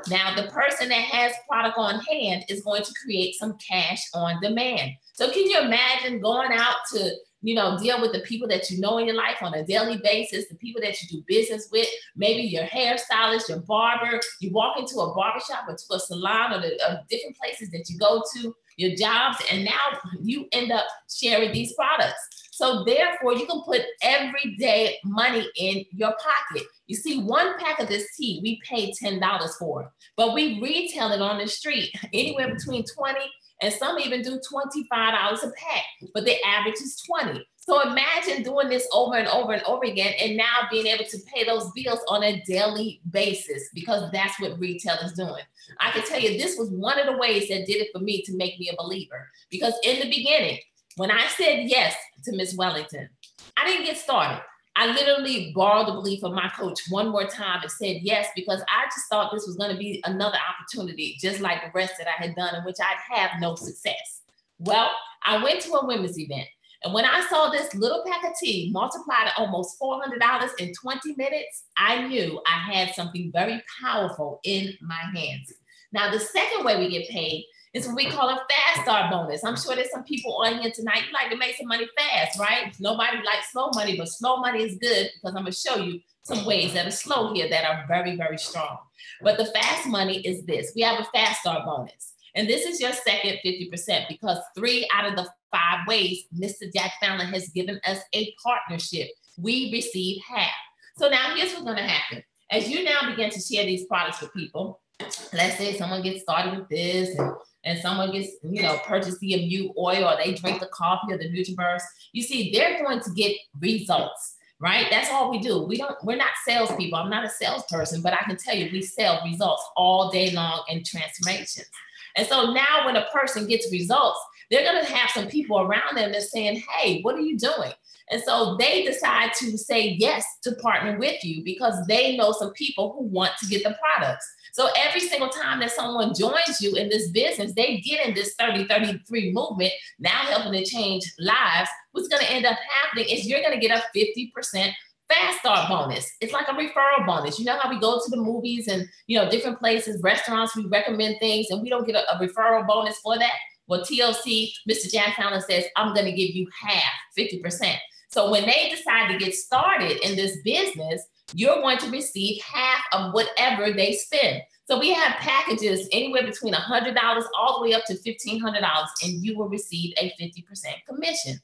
Now, the person that has product on hand is going to create some cash on demand. So can you imagine going out to you know, deal with the people that you know in your life on a daily basis, the people that you do business with, maybe your hairstylist, your barber, you walk into a barbershop or to a salon or different places that you go to, your jobs, and now you end up sharing these products. So therefore, you can put everyday money in your pocket. You see, one pack of this tea, we pay $10 for, but we retail it on the street anywhere between 20 and some even do $25 a pack, but the average is 20. So imagine doing this over and over and over again and now being able to pay those bills on a daily basis, because that's what retail is doing. I can tell you this was one of the ways that did it for me to make me a believer, because in the beginning, when I said yes to Miss Wellington, I didn't get started. I literally borrowed the belief of my coach one more time and said yes, because I just thought this was going to be another opportunity, just like the rest that I had done, in which I'd have no success. Well, I went to a women's event. And when I saw this little pack of tea multiplied at almost $400 in 20 minutes, I knew I had something very powerful in my hands. Now, the second way we get paid is what we call a fast start bonus. I'm sure there's some people on here tonight who like to make some money fast, right? Nobody likes slow money, but slow money is good, because I'm gonna show you some ways that are slow here that are very, very strong. But the fast money is this. We have a fast start bonus. And this is your second 50%, because 3 out of the 5 ways Mr. Jack Fallon has given us a partnership, we receive half. So now here's what's gonna happen. As you now begin to share these products with people, let's say someone gets started with this and someone gets, you know, purchase the immune oil, or they drink the coffee or the NutriBurst, you see, they're going to get results, right? That's all we do. We're not salespeople. I'm not a salesperson, but I can tell you we sell results all day long in transformation. And so now when a person gets results, they're going to have some people around them that's saying, hey, what are you doing? And so they decide to say yes to partner with you, because they know some people who want to get the products. So every single time that someone joins you in this business, they get in this 30-33 movement, now helping to change lives. What's going to end up happening is you're going to get a 50% fast start bonus. It's like a referral bonus. You know how we go to the movies and, you know, different places, restaurants, we recommend things and we don't get a referral bonus for that? Well, TLC, Mr. Jack Fallon says, I'm going to give you half, 50%. So when they decide to get started in this business, you're going to receive half of whatever they spend. So we have packages anywhere between $100 all the way up to $1,500, and you will receive a 50% commission.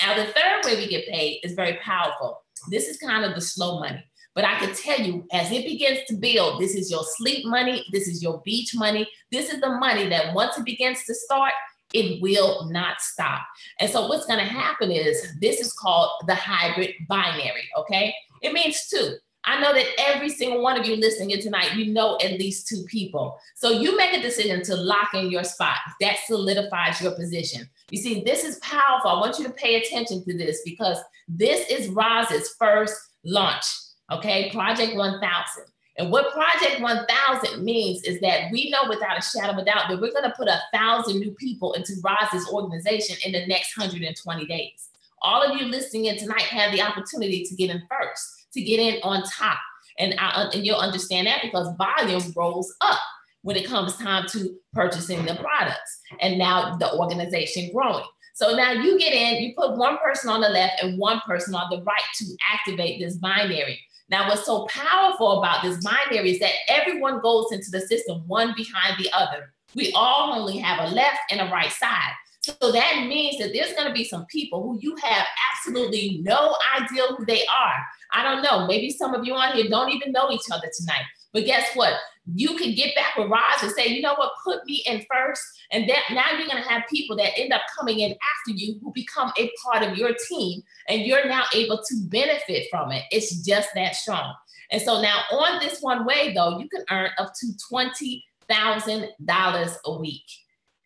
Now, the third way we get paid is very powerful. This is kind of the slow money. But I can tell you, as it begins to build, this is your sleep money, this is your beach money, this is the money that once it begins to start, it will not stop. And so what's going to happen is, this is called the hybrid binary, okay? It means 2. I know that every single one of you listening in tonight, you know at least 2 people. So you make a decision to lock in your spot. That solidifies your position. You see, this is powerful. I want you to pay attention to this, because this is Roz's first launch, okay? Project 1000. And what Project 1000 means is that we know without a shadow of a doubt that we're going to put 1,000 new people into Roz's organization in the next 120 days. All of you listening in tonight have the opportunity to get in first, to get in on top. And you'll understand that because volume rolls up when it comes time to purchasing the products. And now the organization growing. So now you get in, you put one person on the left and one person on the right to activate this binary. Now, what's so powerful about this binary is that everyone goes into the system one behind the other. We all only have a left and a right side. So that means that there's going to be some people who you have absolutely no idea who they are. I don't know. Maybe some of you on here don't even know each other tonight. But guess what? You can get back with Roz and say, you know what, put me in first. And that now you're going to have people that end up coming in after you who become a part of your team. And you're now able to benefit from it. It's just that strong. And so now on this one way, though, you can earn up to $20,000 a week.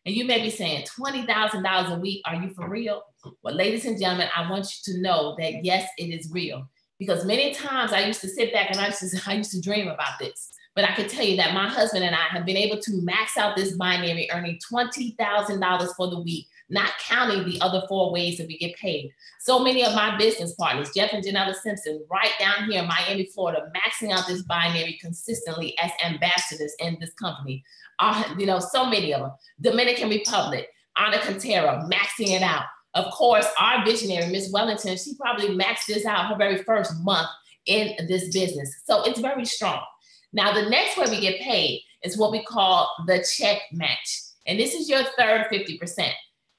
And you may be saying, $20,000 a week, are you for real? Well, ladies and gentlemen, I want you to know that yes, it is real. Because many times I used to sit back and I used to dream about this. But I can tell you that my husband and I have been able to max out this binary, earning $20,000 for the week, not counting the other 4 ways that we get paid. So many of my business partners, Jeff and Janella Simpson, right down here in Miami, Florida, maxing out this binary consistently as ambassadors in this company. You know, so many of them. Dominican Republic, Ana Cantera, maxing it out. Of course, our visionary, Miss Wellington, she probably maxed this out her very first month in this business. So it's very strong. Now, the next way we get paid is what we call the check match. And this is your third 50%.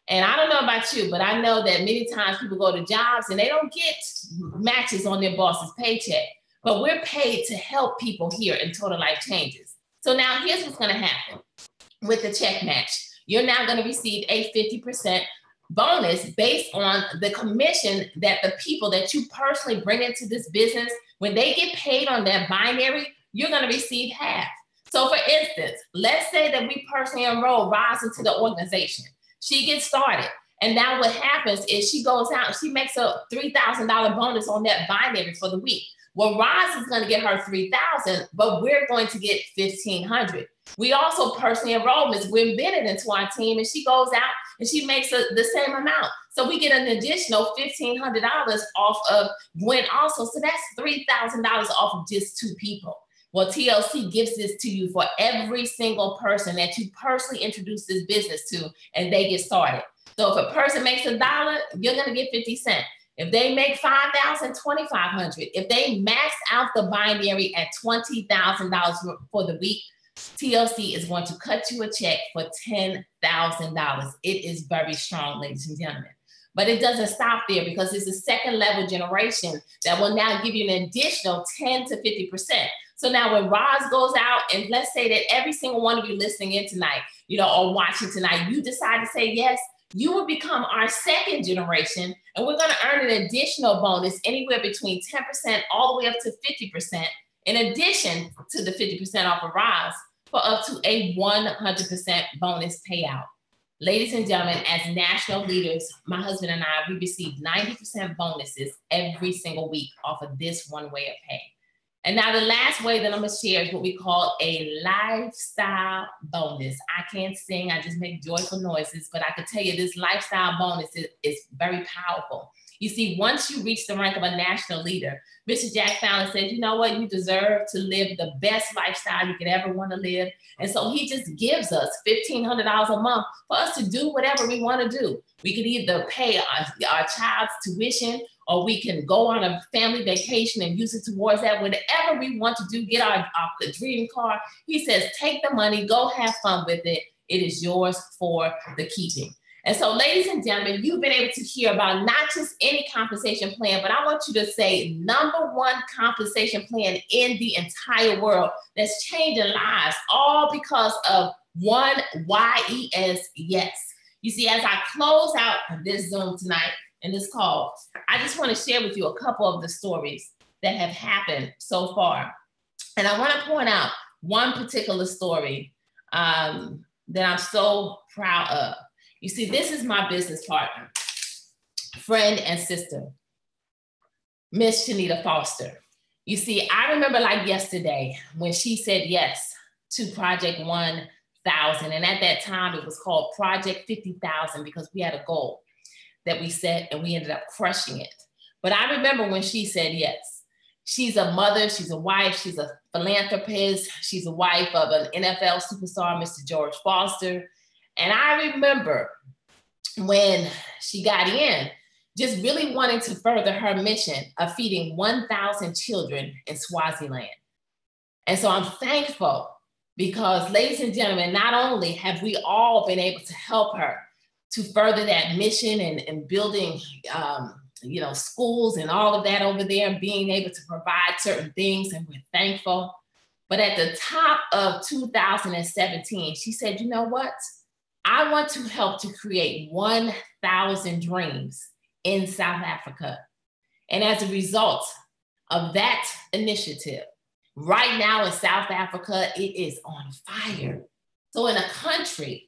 And I don't know about you, but I know that many times people go to jobs and they don't get matches on their boss's paycheck. But we're paid to help people here in Total Life Changes. So now here's what's going to happen with the check match. You're now going to receive a 50% bonus based on the commission that the people that you personally bring into this business, when they get paid on that binary, you're going to receive half. So for instance, let's say that we personally enroll Roz into the organization. She gets started. And now what happens is she goes out and she makes a $3,000 bonus on that binary for the week. Well, Roz is going to get her $3,000, but we're going to get $1,500. We also personally enroll Ms. Gwen Bennett into our team, and she goes out and she makes the same amount. So we get an additional $1,500 off of Gwen also. So that's $3,000 off of just 2 people. Well, TLC gives this to you for every single person that you personally introduce this business to, and they get started. So if a person makes $1, you're going to get 50 cents. If they make $5,000, $2,500. If they max out the binary at $20,000 for the week, TLC is going to cut you a check for $10,000. It is very strong, ladies and gentlemen. But it doesn't stop there, because it's a second level generation that will now give you an additional 10 to 50%. So now when Roz goes out, and let's say that every single one of you listening in tonight, or watching tonight, you decide to say yes, you will become our second generation, and we're going to earn an additional bonus anywhere between 10% all the way up to 50%, in addition to the 50% off of Roz, for up to a 100% bonus payout. Ladies and gentlemen, as national leaders, my husband and I, we receive 90% bonuses every single week off of this one way of pay. And now the last way that I'm going to share is what we call a lifestyle bonus. I can't sing, I just make joyful noises, but I can tell you this lifestyle bonus is very powerful. You see, once you reach the rank of a national leader, Mr. Jack Fallon says, you know what, you deserve to live the best lifestyle you could ever want to live. And so he just gives us $1,500 a month for us to do whatever we want to do. We could either pay our child's tuition, or we can go on a family vacation and use it towards that. Whatever we want to do, get our dream car. He says, take the money, go have fun with it. It is yours for the keeping. And so, ladies and gentlemen, you've been able to hear about not just any compensation plan, but I want you to say #1 compensation plan in the entire world that's changing lives, all because of one YES, yes. You see, as I close out this Zoom tonight and this call, I just want to share with you a couple of the stories that have happened so far. And I want to point out one particular story that I'm so proud of. You see, this is my business partner, friend and sister, Miss Shanita Foster. You see, I remember like yesterday when she said yes to Project 1,000. And at that time, it was called Project 50,000 because we had a goal that we set and we ended up crushing it. But I remember when she said yes. She's a mother, she's a wife, she's a philanthropist, she's a wife of an NFL superstar, Mr. George Foster. And I remember when she got in, just really wanting to further her mission of feeding 1,000 children in Swaziland. And so I'm thankful because, ladies and gentlemen, not only have we all been able to help her to further that mission and building, schools and all of that over there and being able to provide certain things, and we're thankful. But at the top of 2017, she said, you know what? I want to help to create 1,000 dreams in South Africa. And as a result of that initiative, right now in South Africa, it is on fire. So in a country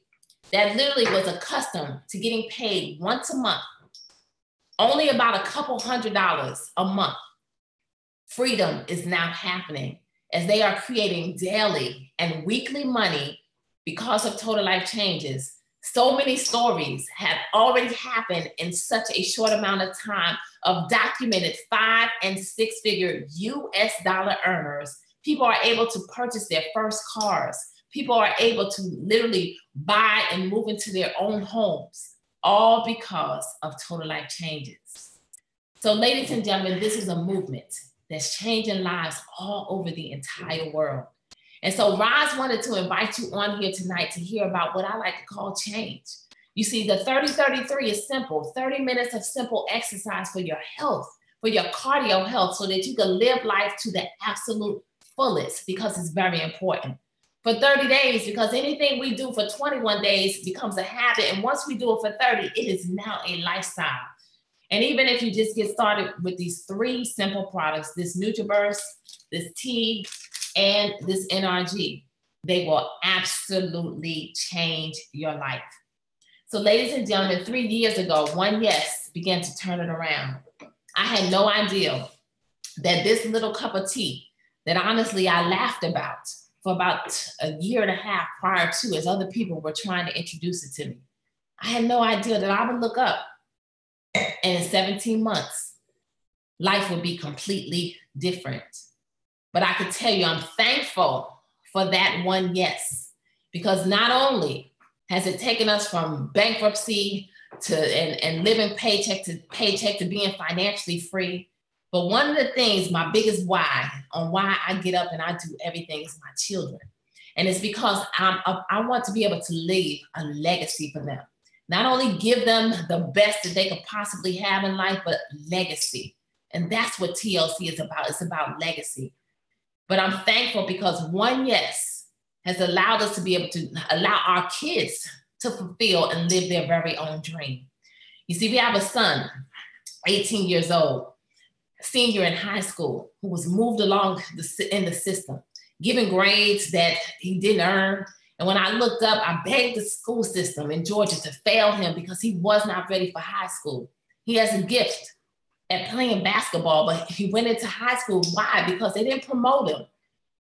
that literally was accustomed to getting paid once a month, only about a couple $100 a month, freedom is now happening as they are creating daily and weekly money because of Total Life Changes. So many stories have already happened in such a short amount of time of documented 5- and 6-figure US dollar earners. People are able to purchase their first cars. People are able to literally buy and move into their own homes. all because of total life changes. So ladies and gentlemen, this is a movement that's changing lives all over the entire world. And so Roz wanted to invite you on here tonight to hear about what I like to call change. You see, the 30-33 is simple, 30 minutes of simple exercise for your health, for your cardio health, so that you can live life to the absolute fullest, because it's very important. For 30 days, because anything we do for 21 days becomes a habit. And once we do it for 30, it is now a lifestyle. And even if you just get started with these 3 simple products, this NutriBurst, this tea, and this NRG, they will absolutely change your life. So ladies and gentlemen, 3 years ago, One Yes began to turn it around. I had no idea that this little cup of tea that honestly I laughed about for about a year and a half prior to, as other people were trying to introduce it to me. I had no idea that I would look up and in 17 months, life would be completely different. But I could tell you, I'm thankful for that one yes, because not only has it taken us from bankruptcy to and living paycheck to being financially free, but one of the things, my biggest why on why I get up and I do everything is my children. And it's because I want to be able to leave a legacy for them. Not only give them the best that they could possibly have in life, but legacy. And that's what TLC is about. It's about legacy. But I'm thankful because One Yes has allowed us to be able to allow our kids to fulfill and live their very own dream. You see, we have a son, 18 years old, senior in high school, who was moved along in the system, given grades that he didn't earn. And when I looked up, I begged the school system in Georgia to fail him because he was not ready for high school. He has a gift at playing basketball, but he went into high school. Why? Because they didn't promote him.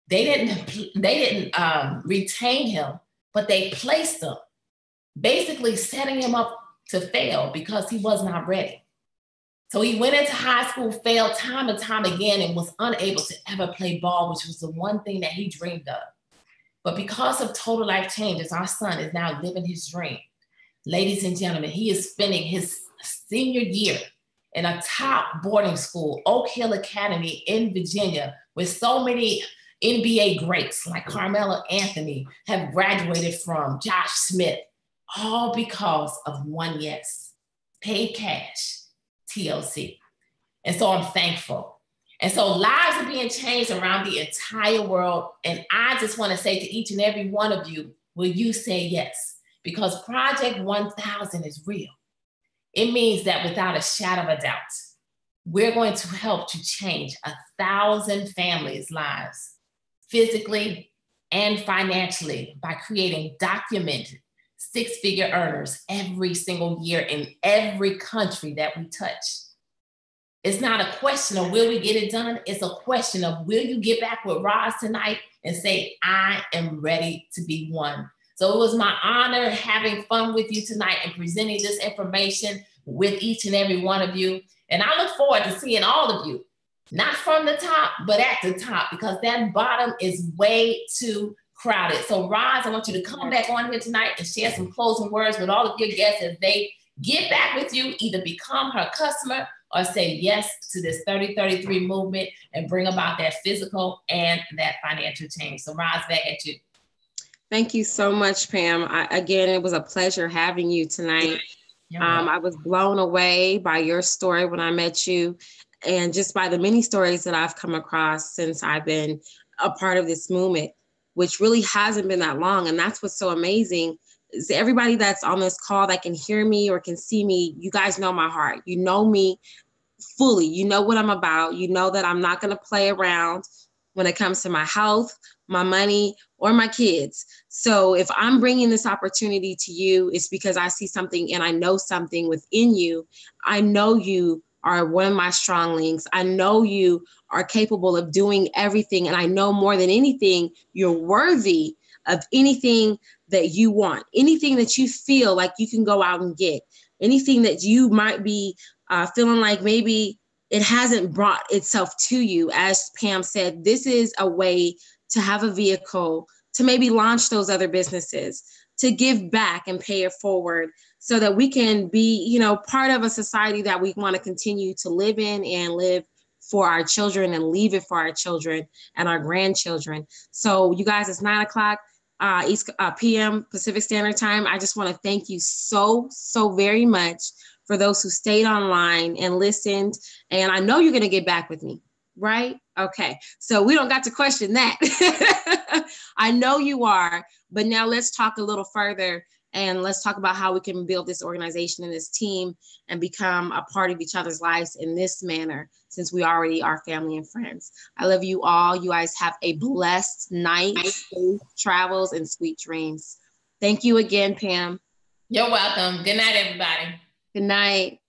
They didn't retain him, but they placed him, basically setting him up to fail because he was not ready. So he went into high school, failed time and time again, and was unable to ever play ball, which was the one thing that he dreamed of. But because of total life changes, our son is now living his dream. Ladies and gentlemen, he is spending his senior year in a top boarding school, Oak Hill Academy in Virginia, with so many NBA greats like Carmelo Anthony have graduated from, Josh Smith, all because of One Yes, paid cash, TLC. And so I'm thankful. And so lives are being changed around the entire world. And I just want to say to each and every one of you, will you say yes? Because Project 1000 is real. It means that without a shadow of a doubt, we're going to help to change 1,000 families' lives, physically and financially, by creating documented 6-figure earners every single year in every country that we touch. It's not a question of will we get it done? It's a question of will you get back with Roz tonight and say, I am ready to be one. So it was my honor having fun with you tonight and presenting this information with each and every one of you. And I look forward to seeing all of you, not from the top, but at the top, because that bottom is way too crowded. So Roz, I want you to come back on here tonight and share some closing words with all of your guests as they get back with you, either become her customer or say yes to this 30-33 movement and bring about that physical and that financial change. So Roz, back at you. Thank you so much, Pam. Again, it was a pleasure having you tonight. I was blown away by your story when I met you, and just by the many stories that I've come across since I've been a part of this movement, which really hasn't been that long. And that's what's so amazing. Is everybody that's on this call that can hear me or can see me, you guys know my heart. You know me fully. You know what I'm about. You know that I'm not going to play around when it comes to my health, my money, or my kids. So if I'm bringing this opportunity to you, it's because I see something and I know something within you. I know you are one of my strong links. I know you are capable of doing everything. And I know more than anything, you're worthy of anything that you want, anything that you feel like you can go out and get, anything that you might be feeling like maybe it hasn't brought itself to you. As Pam said, this is a way to have a vehicle to maybe launch those other businesses, to give back and pay it forward so that we can be, you know, part of a society that we want to continue to live in and live for our children and leave it for our children and our grandchildren. So you guys, it's 9 o'clock p.m. Pacific Standard Time. I just want to thank you so very much for those who stayed online and listened. And I know you're going to get back with me, right? Okay. So we don't got to question that. I know you are, but now let's talk a little further and let's talk about how we can build this organization and this team and become a part of each other's lives in this manner, since we already are family and friends. I love you all. You guys have a blessed night, safe travels, and sweet dreams. Thank you again, Pam. You're welcome. Good night, everybody. Good night.